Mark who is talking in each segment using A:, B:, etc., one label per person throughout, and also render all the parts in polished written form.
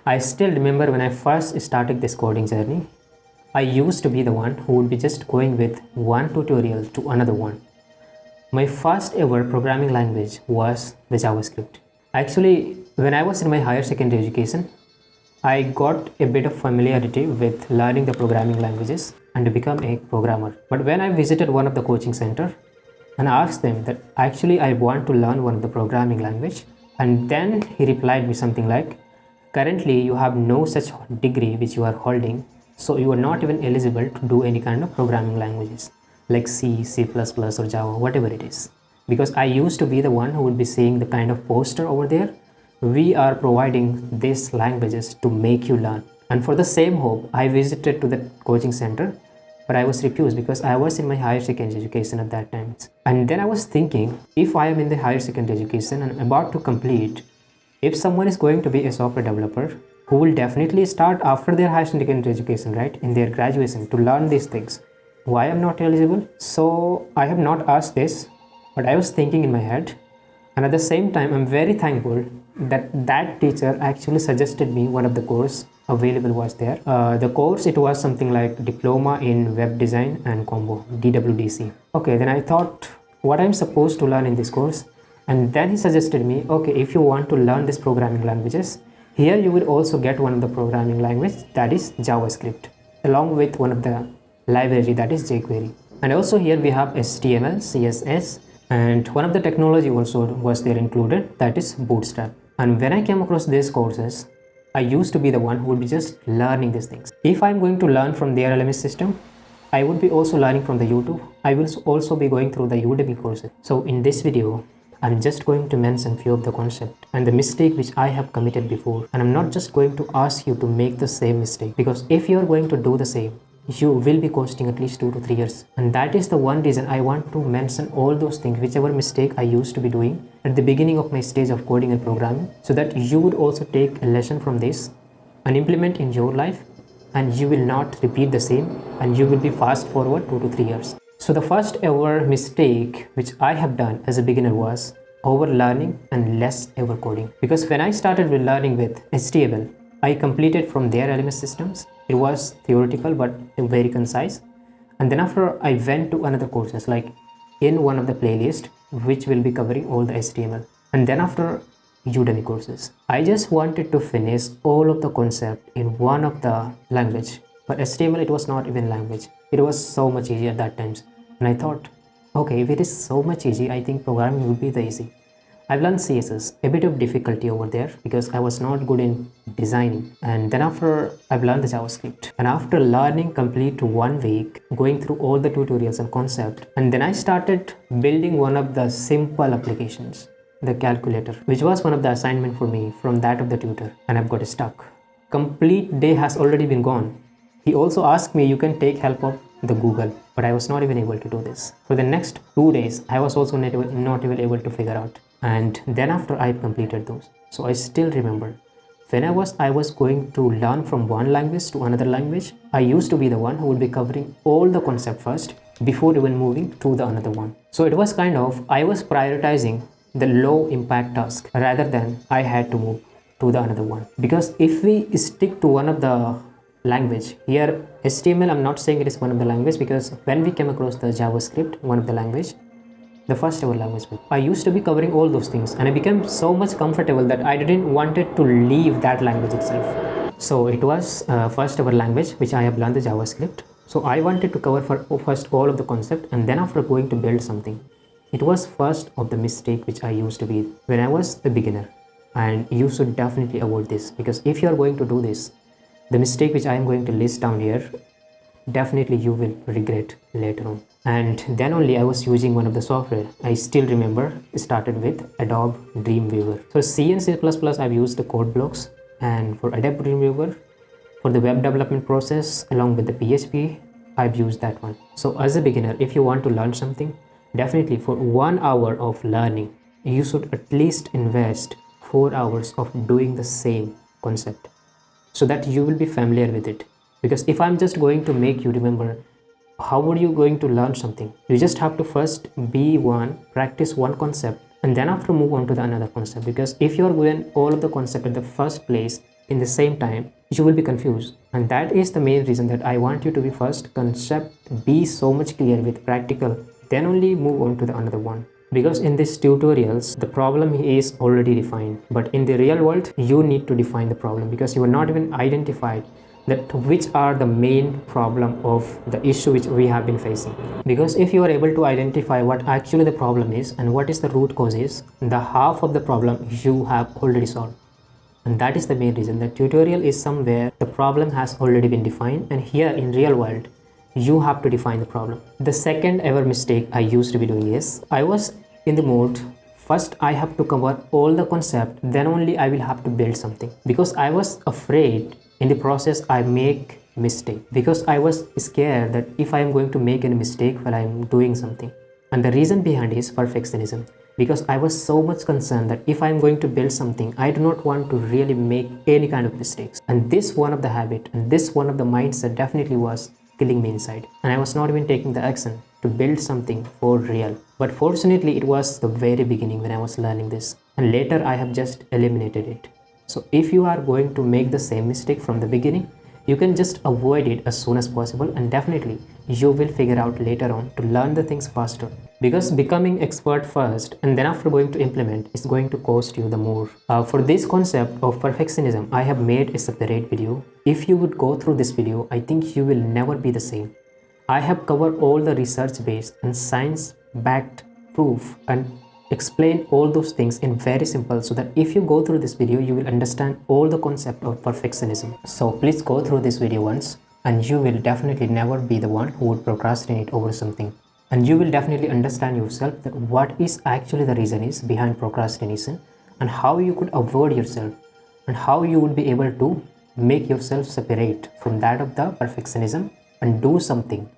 A: I still remember when I first started this coding journey, I used to be the one who would be just going with one tutorial to another one. My first ever programming language was the JavaScript. Actually, when I was in my higher secondary education, I got a bit of familiarity with learning the programming languages and to become a programmer. But when I visited one of the coaching center and asked them that actually I want to learn one of the programming language, and then he replied me something like, currently you have no such degree which you are holding, so you are not even eligible to do any kind of programming languages like C, C++ or Java, whatever it is. Because I used to be the one who would be seeing the kind of poster over there. We are providing these languages to make you learn. And for the same hope, I visited to the coaching center, but I was refused because I was in my higher secondary education at that time. And then I was thinking, if I am in the higher secondary education and about to complete, if someone is going to be a software developer who will definitely start after their higher secondary education, right, in their graduation to learn these things, why I'm not eligible? So I have not asked this, but I was thinking in my head, and at the same time I'm very thankful that that teacher actually suggested me one of the course available was there. The course, it was something like diploma in web design and combo, DWDC. Okay, then I thought what I'm supposed to learn in this course, and then he suggested me, okay, if you want to learn these programming languages, here you will also get one of the programming language, that is JavaScript, along with one of the library, that is jQuery. And also here we have HTML, CSS, and one of the technology also was there included, that is Bootstrap. And when I came across these courses, I used to be the one who would be just learning these things. If I'm going to learn from their LMS system, I would be also learning from the YouTube. I will also be going through the Udemy courses. So in this video, I'm just going to mention few of the concepts and the mistake which I have committed before. And I'm not just going to ask you to make the same mistake, because if you're going to do the same, you will be costing at least 2 to 3 years. And that is the one reason I want to mention all those things, whichever mistake I used to be doing at the beginning of my stage of coding and programming, so that you would also take a lesson from this and implement in your life, and you will not repeat the same, and you will be fast forward 2 to 3 years. So the first ever mistake which I have done as a beginner was overlearning and less ever coding. Because when I started with learning with HTML, I completed from their LMS systems. It was theoretical but very concise. And then after I went to another courses like in one of the playlist which will be covering all the HTML. And then after Udemy courses, I just wanted to finish all of the concept in one of the language. But HTML, it was not even language. It was so much easier at that times. And I thought, okay, if it is so much easy, I think programming would be the easy. I've learned CSS, a bit of difficulty over there because I was not good in designing. And then after I've learned the JavaScript, and after learning complete 1 week, going through all the tutorials and concept, and then I started building one of the simple applications, the calculator, which was one of the assignment for me from that of the tutor, and I've got stuck. Complete day has already been gone. He also asked me, you can take help of the Google, but I was not even able to do this. For the next 2 days, I was also not even able to figure out. And then after I completed those, so I still remember when I was going to learn from one language to another language, I used to be the one who would be covering all the concept first before even moving to the another one. So it was kind of, I was prioritizing the low impact task rather than I had to move to the another one. Because if we stick to one of the language, here HTML, I'm not saying it is one of the language, because when we came across the JavaScript, one of the language, the first ever language, I used to be covering all those things, and I became so much comfortable that I didn't wanted to leave that language itself. So it was first ever language which I have learned the JavaScript. So I wanted to cover first all of the concept, and then after going to build something. It was first of the mistake which I used to be when I was a beginner, and you should definitely avoid this, because if you are going to do this, the mistake which I am going to list down here, definitely you will regret later on. And then only I was using one of the software. I still remember it started with Adobe Dreamweaver. For C and C++, I've used the code blocks, and for Adobe Dreamweaver, for the web development process along with the PHP, I've used that one. So as a beginner, if you want to learn something, definitely for 1 hour of learning, you should at least invest 4 hours of doing the same concept, so that you will be familiar with it. Because if I'm just going to make you remember, how are you going to learn something? You just have to first practice one concept, and then after move on to the another concept. Because if you're going all of the concept at the first place, in the same time, you will be confused. And that is the main reason that I want you to be first concept, be so much clear with practical, then only move on to the another one. Because in these tutorials, the problem is already defined. But in the real world, you need to define the problem because you are not even identified that which are the main problem of the issue which we have been facing. Because if you are able to identify what actually the problem is and what is the root cause is, the half of the problem you have already solved. And that is the main reason that tutorial is somewhere the problem has already been defined, and here in real world you have to define the problem. The second ever mistake I used to be doing is I was in the mode first I have to cover all the concept, then only I will have to build something, because I was afraid in the process I make mistake, because I was scared that if I am going to make any mistake while I am doing something. And the reason behind is perfectionism, because I was so much concerned that if I am going to build something, I do not want to really make any kind of mistakes. And this one of the habit and this one of the mindset definitely was killing me inside, and I was not even taking the action to build something for real. But fortunately it was the very beginning when I was learning this, and later I have just eliminated it. So if you are going to make the same mistake from the beginning, you can just avoid it as soon as possible, and definitely you will figure out later on to learn the things faster. Because becoming expert first and then after going to implement is going to cost you the more. For this concept of perfectionism, I have made a separate video. If you would go through this video, I think you will never be the same. I have covered all the research based and science backed proof and explain all those things in very simple, so that if you go through this video you will understand all the concept of perfectionism. So please go through this video once, and you will definitely never be the one who would procrastinate over something, and you will definitely understand yourself that what is actually the reason is behind procrastination, and how you could avoid yourself, and how you would be able to make yourself separate from that of the perfectionism and do something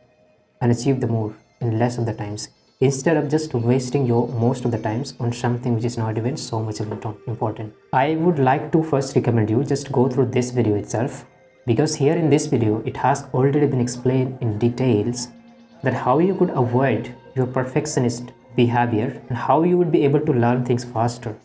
A: and achieve the more in less of the times, instead of just wasting your most of the times on something which is not even so much important. I would like to first recommend you just go through this video itself, because here in this video it has already been explained in details that how you could avoid your perfectionist behavior and how you would be able to learn things faster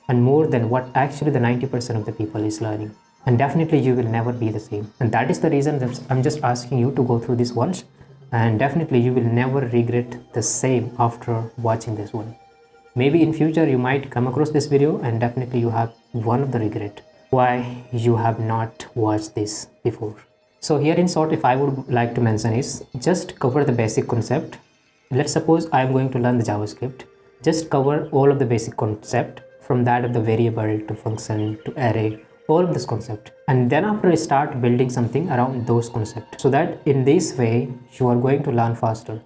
A: and more than what actually the 90% of the people is learning. And definitely you will never be the same, and that is the reason that I'm just asking you to go through this once, and definitely you will never regret the same after watching this one. Maybe in future you might come across this video and definitely you have one of the regret why you have not watched this before. So here in short, if I would like to mention is just cover the basic concept. Let's suppose I am going to learn the JavaScript. Just cover all of the basic concept, from that of the variable to function to array, all of this concept, and then after start building something around those concepts, so that in this way you are going to learn faster.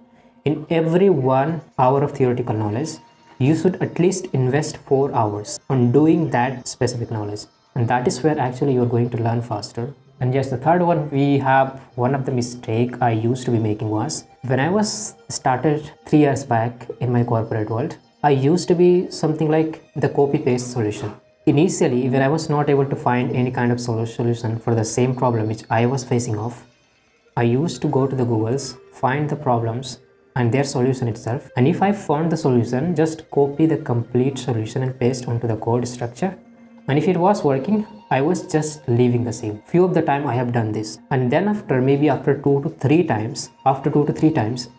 A: In every 1 hour of theoretical knowledge, you should at least invest 4 hours on doing that specific knowledge, and that is where actually you are going to learn faster. And yes, the third one, we have one of the mistake I used to be making was when I was started 3 years back in my corporate world, I used to be something like the copy paste solution. Initially, when I was not able to find any kind of solution for the same problem which I was facing off, I used to go to the Googles, find the problems and their solution itself, and if I found the solution, just copy the complete solution and paste onto the code structure, and if it was working, I was just leaving the same. Few of the time I have done this, and then after 2 to 3 times,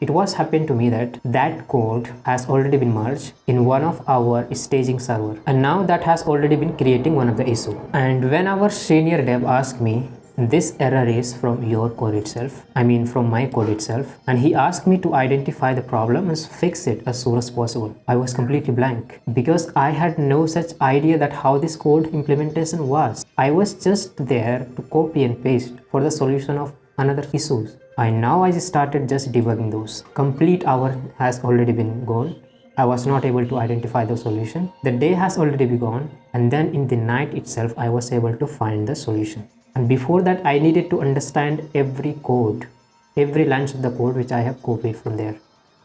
A: it was happened to me that that code has already been merged in one of our staging server, and now that has already been creating one of the issue. And when our senior dev asked me, this error is from your code itself, from my code itself, and he asked me to identify the problem and fix it as soon as possible. I was completely blank, because I had no such idea that how this code implementation was. I was just there to copy and paste for the solution of another issues, and now I just started just debugging those. Complete hour has already been gone. I was not able to identify the solution. The day has already been gone, and then in the night itself I was able to find the solution. And before that, I needed to understand every code, every line of the code which I have copied from there.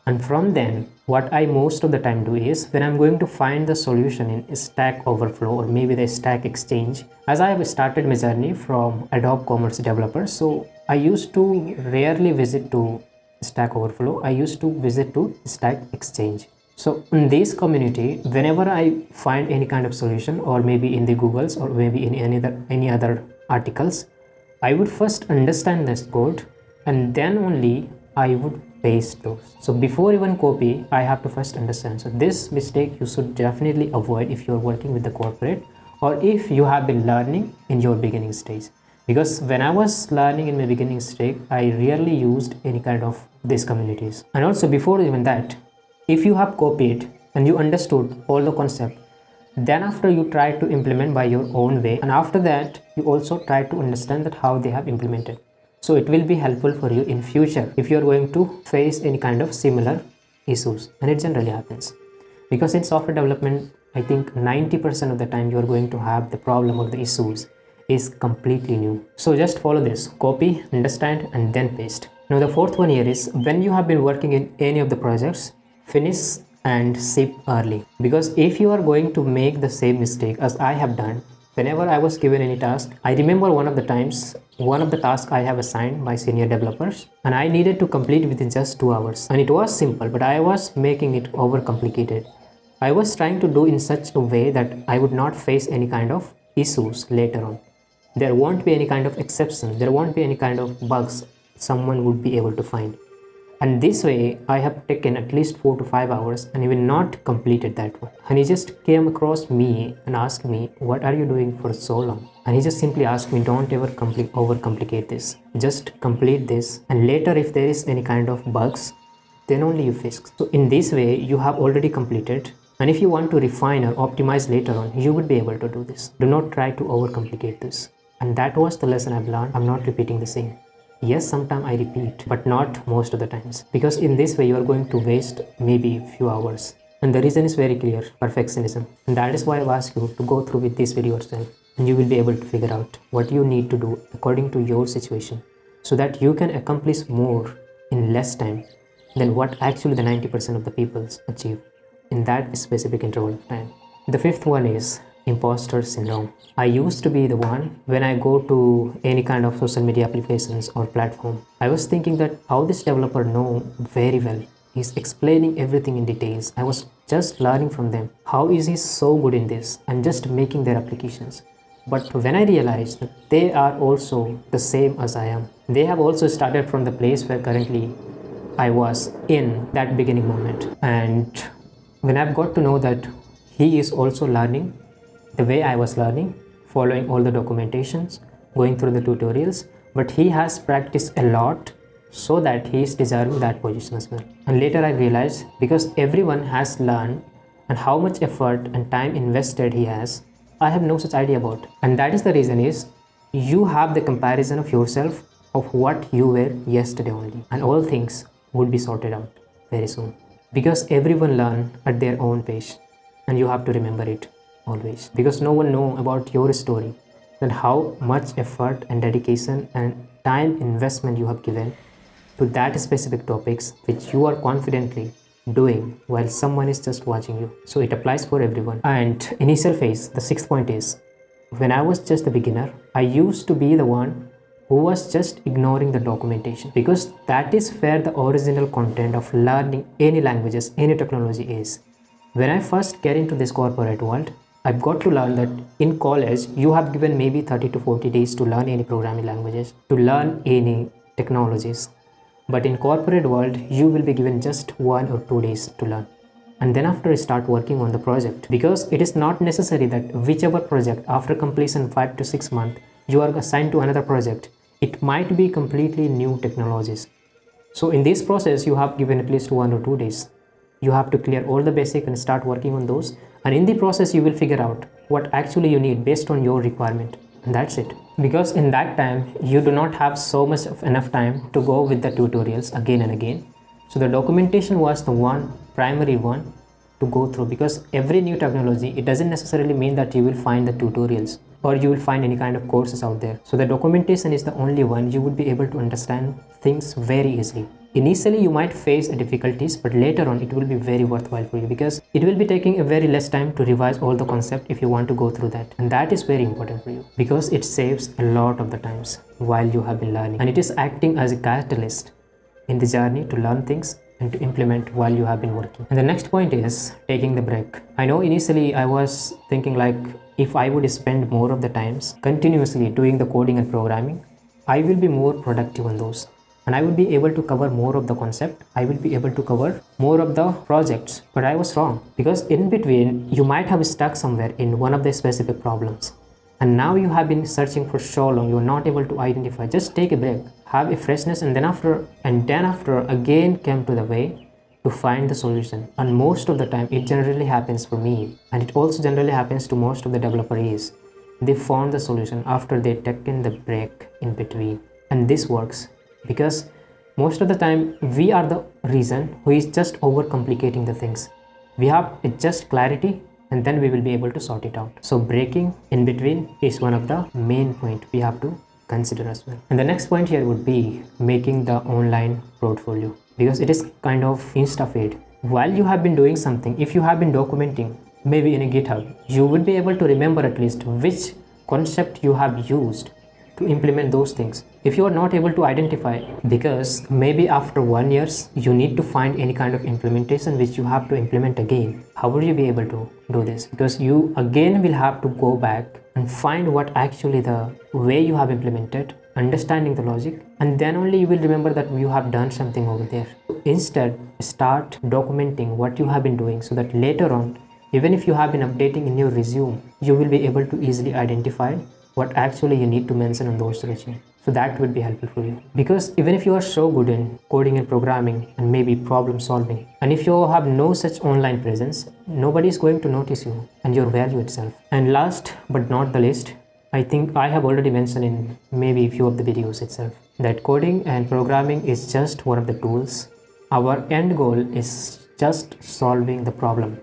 A: And from then, what I most of the time do is, when I'm going to find the solution in Stack Overflow or maybe the Stack Exchange, as I have started my journey from Adobe Commerce developer, so I used to rarely visit to Stack Overflow. I used to visit to Stack Exchange. So in this community, whenever I find any kind of solution, or maybe in the Googles, or maybe in any other articles, I would first understand this code, and then only I would paste those. So before even copy, I have to first understand. So this mistake you should definitely avoid if you're working with the corporate, or if you have been learning in your beginning stage. Because when I was learning in my beginning stage, I rarely used any kind of these communities. And also before even that, if you have copied and you understood all the concept, then after you try to implement by your own way, and after that you also try to understand that how they have implemented. So it will be helpful for you in future if you are going to face any kind of similar issues, and it generally happens. Because in software development, I think 90% of the time you are going to have the problem or the issues is completely new. So just follow this: copy, understand, and then paste. Now the fourth one here is, when you have been working in any of the projects, finish and ship early. Because if you are going to make the same mistake as I have done, whenever I was given any task, I remember one of the tasks I have assigned my senior developers, and I needed to complete within just 2 hours. And it was simple, but I was making it overcomplicated. I was trying to do in such a way that I would not face any kind of issues later on. There won't be any kind of exception, there won't be any kind of bugs someone would be able to find. And this way I have taken at least 4 to 5 hours and even not completed that one. And he just came across me and asked me, what are you doing for so long? And he just simply asked me, don't ever overcomplicate this, just complete this, and later if there is any kind of bugs, then only you fix. So in this way you have already completed, and if you want to refine or optimize later on, you would be able to do this. Do not try to overcomplicate this. And that was the lesson I've learned. I'm not repeating the same. Yes, sometimes I repeat, but not most of the times, because in this way you are going to waste maybe a few hours. And the reason is very clear: perfectionism. And that is why I've asked you to go through with this video yourself, and you will be able to figure out what you need to do according to your situation, so that you can accomplish more in less time than what actually the 90% of the people achieve in that specific interval of time. The fifth one is imposter syndrome. I used to be the one, when I go to any kind of social media applications or platform, I was thinking that how this developer know very well. He's explaining everything in details. I was just learning from them. How is he so good in this? And just making their applications. But when I realized that they are also the same as I am, they have also started from the place where currently I was in that beginning moment. And when I've got to know that he is also learning the way I was learning, following all the documentations, going through the tutorials, but he has practiced a lot so that he is deserving that position as well. And later I realized, because everyone has learned and how much effort and time invested he has, I have no such idea about. And that is the reason is, you have the comparison of yourself of what you were yesterday only, and all things would be sorted out very soon. Because everyone learn at their own pace, and you have to remember it always, because no one know about your story, that how much effort and dedication and time investment you have given to that specific topics which you are confidently doing while someone is just watching you. So it applies for everyone. And initial phase, the sixth point is, when I was just a beginner, I used to be the one who was just ignoring the documentation, because that is where the original content of learning any languages, any technology is. When I first get into this corporate world, I've got to learn that in college, you have given maybe 30 to 40 days to learn any programming languages, to learn any technologies. But in corporate world, you will be given just 1 or 2 days to learn. And then after start working on the project, because it is not necessary that whichever project after completion 5 to 6 months, you are assigned to another project. It might be completely new technologies. So in this process, you have given at least 1 or 2 days. You have to clear all the basic and start working on those. And in the process, you will figure out what actually you need based on your requirement. And that's it. Because in that time, you do not have so much of enough time to go with the tutorials again and again. So the documentation was the primary one to go through, because every new technology, it doesn't necessarily mean that you will find the tutorials or you will find any kind of courses out there. So the documentation is the only one you would be able to understand things very easily. Initially you might face difficulties, but later on it will be very worthwhile for you, because it will be taking a very less time to revise all the concept if you want to go through that. And that is very important for you, because it saves a lot of the times while you have been learning, and it is acting as a catalyst in the journey to learn things and to implement while you have been working. And the next point is taking the break. I know initially I was thinking like, if I would spend more of the times continuously doing the coding and programming, I will be more productive on those, and I will be able to cover more of the concept. I will be able to cover more of the projects. But I was wrong, because in between you might have stuck somewhere in one of the specific problems, and now you have been searching for so long, you're not able to identify. Just take a break, have a freshness, and then after again come to the way to find the solution. And most of the time it generally happens for me, and it also generally happens to most of the developers. They found the solution after they taken the break in between. And this works because most of the time we are the reason who is just overcomplicating the things. We have just clarity, and then we will be able to sort it out. So breaking in between is one of the main point we have to consider as well. And the next point here would be making the online portfolio, because it is kind of insta feed. While you have been doing something, if you have been documenting maybe in a GitHub, you would be able to remember at least which concept you have used to implement those things. If you are not able to identify, because maybe after 1 year you need to find any kind of implementation which you have to implement again, how would you be able to do this? Because you again will have to go back and find what actually the way you have implemented, understanding the logic, and then only you will remember that you have done something over there. Instead, start documenting what you have been doing, so that later on, even if you have been updating in your resume, you will be able to easily identify what actually you need to mention on those resume. So that would be helpful for you. Because even if you are so good in coding and programming and maybe problem solving, and if you have no such online presence, nobody is going to notice you and your value itself. And last but not the least, I think I have already mentioned in maybe a few of the videos itself, that coding and programming is just one of the tools. Our end goal is just solving the problem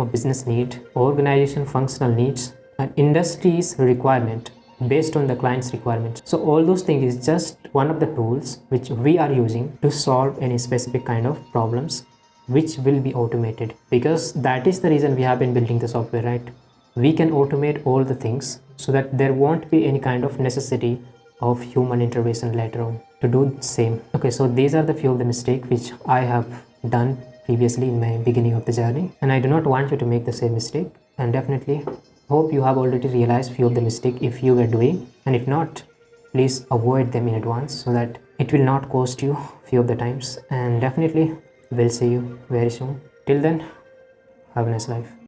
A: of business need, organization functional needs, and industry's requirement based on the client's requirements. So all those things is just one of the tools which we are using to solve any specific kind of problems, which will be automated, because that is the reason we have been building the software, right? We can automate all the things so that there won't be any kind of necessity of human intervention later on to do the same. Okay, so these are the few of the mistakes which I have done previously in my beginning of the journey, and I do not want you to make the same mistake. And definitely hope you have already realized few of the mistakes if you were doing, and if not, please avoid them in advance so that it will not cost you few of the times. And definitely we'll see you very soon. Till then, have a nice life.